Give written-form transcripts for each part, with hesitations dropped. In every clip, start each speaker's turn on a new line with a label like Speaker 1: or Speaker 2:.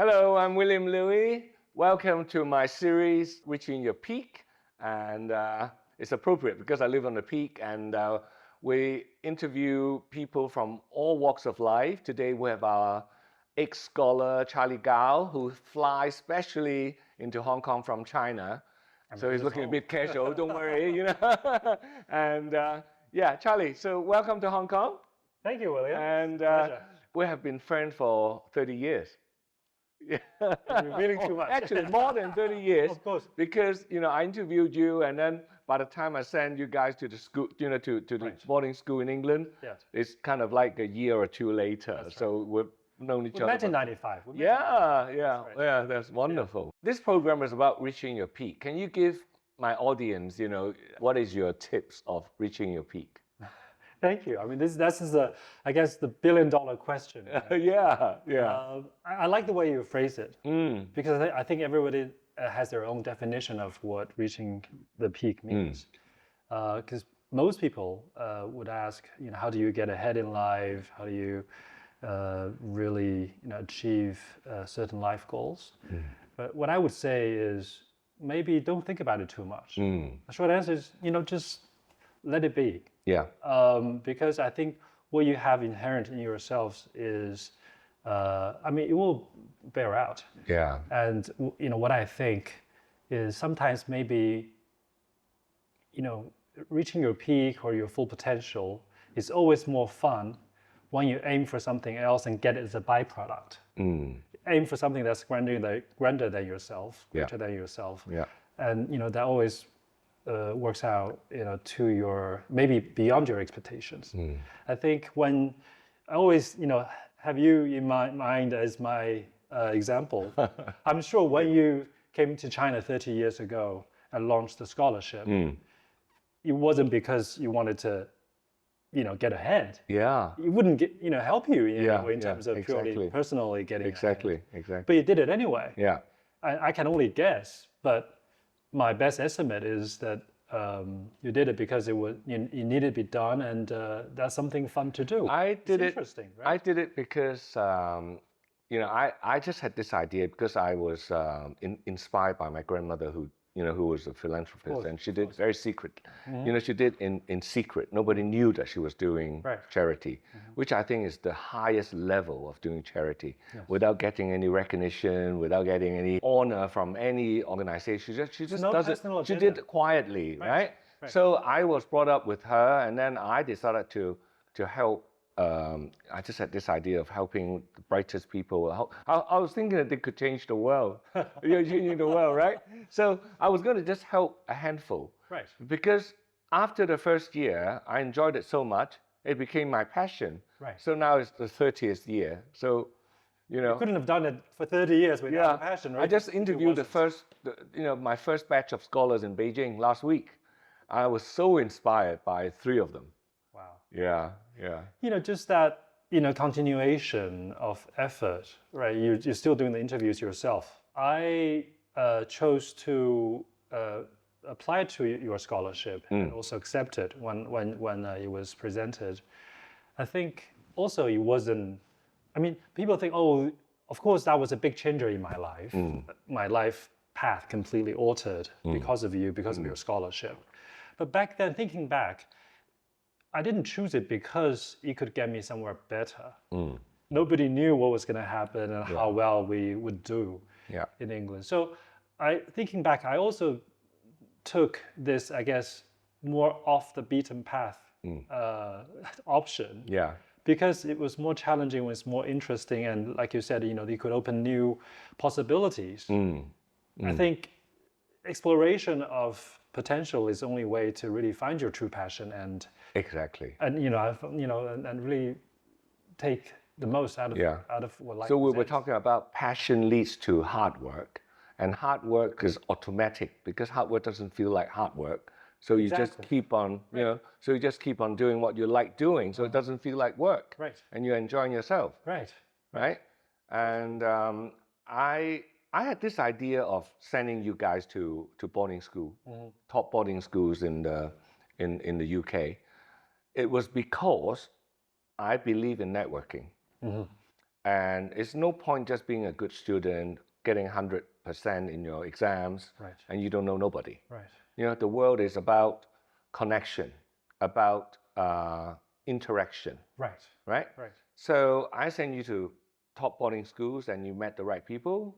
Speaker 1: Hello, I'm William Louey. Welcome to my series, Reaching Your Peak. And it's appropriate because I live on the peak and we interview people from all walks of life. Today we have our ex-scholar, Charlie Gao, who flies specially into Hong Kong from China. So he's looking a bit casual, don't worry, And yeah, Charlie, so welcome to Hong Kong.
Speaker 2: Thank you, William.
Speaker 1: And we have been friends for 30 years.
Speaker 2: Yeah. Revealing too much.
Speaker 1: Actually, more than 30 years.
Speaker 2: Of course.
Speaker 1: Because, I interviewed you, and then by the time I sent you guys to the school, to the boarding school in England, it's kind of like a year or two later.
Speaker 2: That's
Speaker 1: so we've known each other.
Speaker 2: 1995.
Speaker 1: Yeah, that's wonderful. This program is about reaching your peak. Can you give my audience, what is your tips of reaching your peak?
Speaker 2: Thank you. I mean, that's I guess the billion-dollar question.
Speaker 1: Yeah.
Speaker 2: I like the way you phrase it because I think everybody has their own definition of what reaching the peak means. Because most people would ask, how do you get ahead in life? How do you really, achieve certain life goals? But what I would say is maybe don't think about it too much. The short answer is, just let it be.
Speaker 1: Yeah.
Speaker 2: Because I think what you have inherent in yourselves is, it will bear out.
Speaker 1: Yeah.
Speaker 2: And what I think is sometimes maybe, reaching your peak or your full potential is always more fun when you aim for something else and get it as a byproduct. Aim for something that's grander than yourself, greater than yourself.
Speaker 1: Yeah.
Speaker 2: And that always works out, to your maybe beyond your expectations. I think when I always, have you in my mind as my example. I'm sure when you came to China 30 years ago and launched the scholarship, it wasn't because you wanted to, get ahead.
Speaker 1: Yeah.
Speaker 2: It wouldn't help you in terms of purely personally getting
Speaker 1: Exactly.
Speaker 2: But you did it anyway.
Speaker 1: Yeah.
Speaker 2: I can only guess, but my best estimate is that you did it because it needed to be done, and that's something fun to do. Interesting, right?
Speaker 1: I did it because I just had this idea because I was inspired by my grandmother who was a philanthropist, and she did very secret. She did in secret. Nobody knew that she was doing charity, which I think is the highest level of doing charity, without getting any recognition, without getting any honor from any organization. She just does it. She did it quietly, right? So I was brought up with her, and then I decided to help. I just had this idea of helping the brightest people. I was thinking that they could change the world, changing the world, right? So I was going to just help a handful,
Speaker 2: right?
Speaker 1: Because after the first year, I enjoyed it so much, it became my passion.
Speaker 2: Right.
Speaker 1: So now it's the 30th year. So,
Speaker 2: you couldn't have done it for 30 years without a passion, right?
Speaker 1: I just interviewed my first batch of scholars in Beijing last week. I was so inspired by 3 of them.
Speaker 2: Wow.
Speaker 1: Yeah.
Speaker 2: Just that, continuation of effort, right? You're still doing the interviews yourself. I chose to apply to your scholarship and also accept it when it was presented. I think also it wasn't, people think, oh, of course that was a big changer in my life. My life path completely altered because of you, because of your scholarship. But back then, thinking back, I didn't choose it because it could get me somewhere better. Nobody knew what was going to happen and how well we would do in England. So thinking back, I also took this, I guess, more off the beaten path option.
Speaker 1: Yeah.
Speaker 2: Because it was more challenging, it was more interesting, and like you said, it could open new possibilities. I think exploration of potential is the only way to really find your true passion and and really take the most out of what life.
Speaker 1: So we were talking about passion leads to hard work, and hard work is automatic because hard work doesn't feel like hard work. So you just keep on, so you just keep on doing what you like doing, so it doesn't feel like work.
Speaker 2: Right.
Speaker 1: And you're enjoying yourself.
Speaker 2: Right.
Speaker 1: And I had this idea of sending you guys to boarding school, top boarding schools in the UK. It was because I believe in networking. And it's no point just being a good student, getting 100% in your exams,
Speaker 2: Right.
Speaker 1: and you don't know nobody.
Speaker 2: Right.
Speaker 1: You know, the world is about connection, about interaction,
Speaker 2: Right.
Speaker 1: right?
Speaker 2: Right.
Speaker 1: So I sent you to top boarding schools and you met the right people.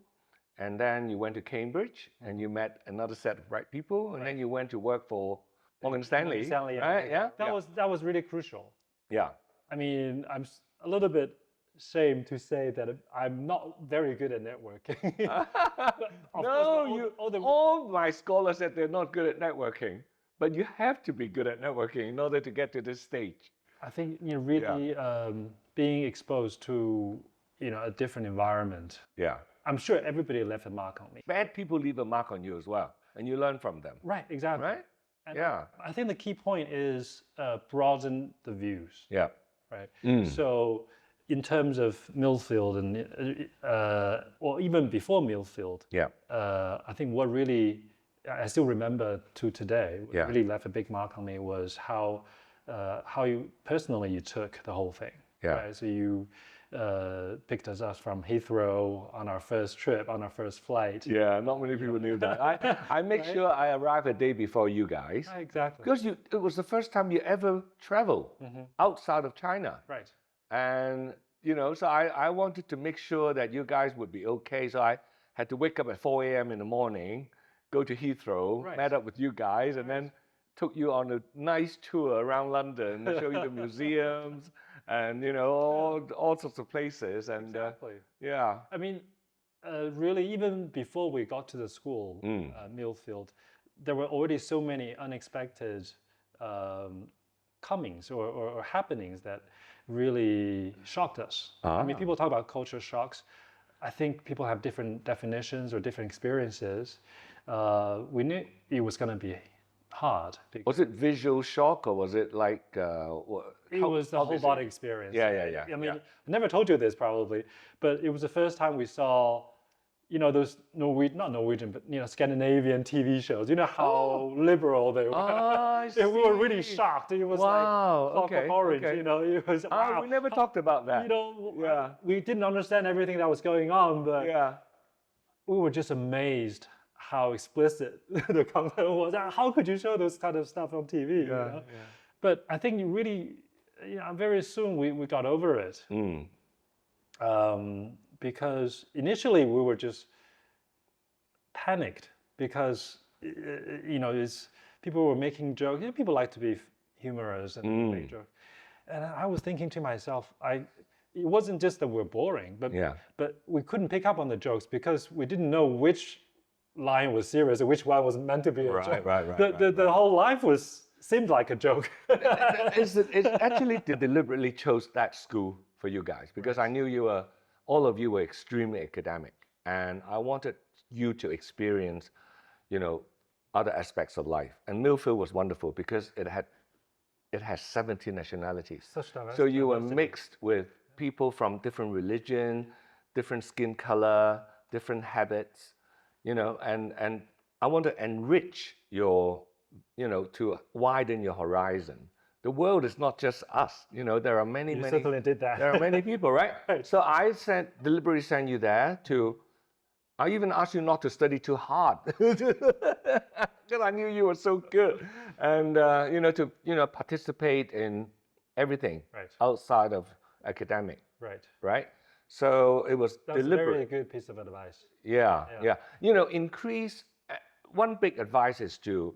Speaker 1: And then you went to Cambridge and you met another set of right people. And then you went to work for Morgan Stanley. Right? Yeah.
Speaker 2: That was really crucial.
Speaker 1: Yeah.
Speaker 2: I mean, I'm a little bit ashamed to say that I'm not very good at networking.
Speaker 1: No, all my scholars said they're not good at networking, but you have to be good at networking in order to get to this stage.
Speaker 2: I think really being exposed to a different environment.
Speaker 1: Yeah.
Speaker 2: I'm sure everybody left a mark on me.
Speaker 1: Bad people leave a mark on you as well, and you learn from them.
Speaker 2: Right, exactly.
Speaker 1: Right?
Speaker 2: And
Speaker 1: yeah.
Speaker 2: I think the key point is broaden the views.
Speaker 1: Yeah.
Speaker 2: Right. So in terms of Millfield and or even before Millfield,
Speaker 1: yeah.
Speaker 2: I think what really I still remember to today
Speaker 1: yeah.
Speaker 2: really left a big mark on me was how you personally took the whole thing.
Speaker 1: Yeah.
Speaker 2: Right? So you picked us up from Heathrow on our first trip, on our first flight.
Speaker 1: Yeah, not many people knew that. I make sure I arrive a day before you guys.
Speaker 2: Exactly.
Speaker 1: Because it was the first time you ever traveled outside of China.
Speaker 2: Right.
Speaker 1: And, so I wanted to make sure that you guys would be okay. So I had to wake up at 4 a.m. in the morning, go to Heathrow, met up with you guys, and then took you on a nice tour around London, show you the museums, and all sorts of places. And
Speaker 2: exactly.
Speaker 1: Yeah.
Speaker 2: I mean, really, even before we got to the school, Millfield, there were already so many unexpected comings or happenings that really shocked us. I mean, people talk about culture shocks. I think people have different definitions or different experiences. We knew it was going to be hard.
Speaker 1: Was it visual shock or was it like...
Speaker 2: it was the whole body experience.
Speaker 1: Yeah.
Speaker 2: I mean, I never told you this probably, but it was the first time we saw, those not Norwegian, but Scandinavian TV shows. You know how liberal they were.
Speaker 1: I see.
Speaker 2: We were really shocked. It was like Clockwork Orange. It was wow.
Speaker 1: We never talked about that.
Speaker 2: We didn't understand everything that was going on, but we were just amazed how explicit the content was. How could you show those kind of stuff on TV? But I think really, very soon we got over it. Because initially we were just panicked because people were making jokes. People like to be humorous and make jokes. And I was thinking to myself, it wasn't just that we're boring, but we couldn't pick up on the jokes because we didn't know which line was serious and which one was meant to be a joke. Right. The whole life seemed like a joke.
Speaker 1: It actually deliberately chose that school for you guys because I knew all of you were extremely academic, and I wanted you to experience, other aspects of life. And Millfield was wonderful because it has 70 nationalities. So you were mixed with people from different religion, different skin color, different habits, and I want to enrich your, to widen your horizon. The world is not just us, there are many.
Speaker 2: You certainly did that.
Speaker 1: There are many people, right? So I deliberately sent you there I even asked you not to study too hard because I knew you were so good, and to participate in everything outside of academic. Right. So it was
Speaker 2: That's
Speaker 1: deliberate.
Speaker 2: a very good piece of advice.
Speaker 1: Yeah. Increase. One big advice is to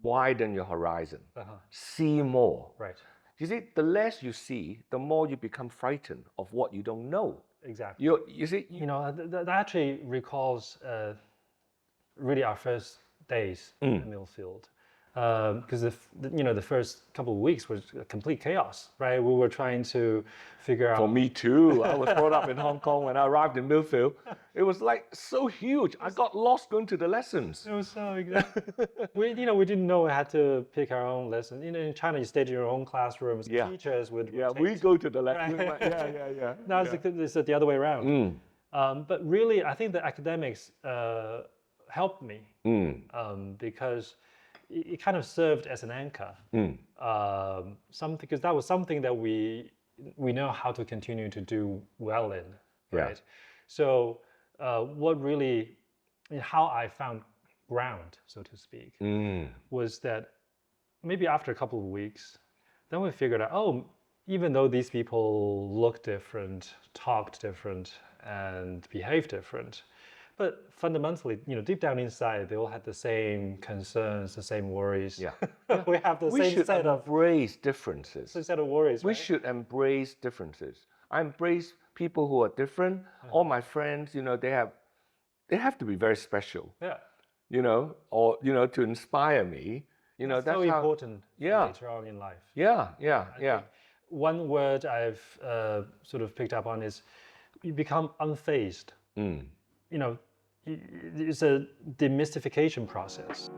Speaker 1: widen your horizon. See more.
Speaker 2: Right.
Speaker 1: You see, the less you see, the more you become frightened of what you don't know.
Speaker 2: Exactly.
Speaker 1: You see.
Speaker 2: That actually recalls really our first days in Millfield. Because the first couple of weeks was complete chaos, right? We were trying to figure out.
Speaker 1: For me too. I was brought up in Hong Kong. When I arrived in Millfield, it was like so huge. I got lost going to the lessons.
Speaker 2: It was so exactly. we didn't know we had to pick our own lessons. In China, you stayed in your own classrooms. Teachers would.
Speaker 1: Yeah, we go to the lessons. Yeah.
Speaker 2: Now it's the other way around. But really, I think the academics helped me because it kind of served as an anchor. Because that was something that we know how to continue to do well in.
Speaker 1: Yeah.
Speaker 2: right? So what really, how I found ground, so to speak, was that maybe after a couple of weeks, then we figured out, oh, even though these people look different, talked different, and behave different, but fundamentally, deep down inside, they all had the same concerns, the same worries.
Speaker 1: Yeah.
Speaker 2: We have the
Speaker 1: We
Speaker 2: same
Speaker 1: should
Speaker 2: set of
Speaker 1: embrace differences.
Speaker 2: worries,
Speaker 1: We
Speaker 2: right?
Speaker 1: should embrace differences. I embrace people who are different. All my friends, they have to be very special,
Speaker 2: Yeah.
Speaker 1: or to inspire me.
Speaker 2: That's
Speaker 1: That's
Speaker 2: so
Speaker 1: how.
Speaker 2: important
Speaker 1: Yeah.
Speaker 2: later on in life.
Speaker 1: Yeah.
Speaker 2: I think one word I've sort of picked up on is you become unfazed. It's a demystification process.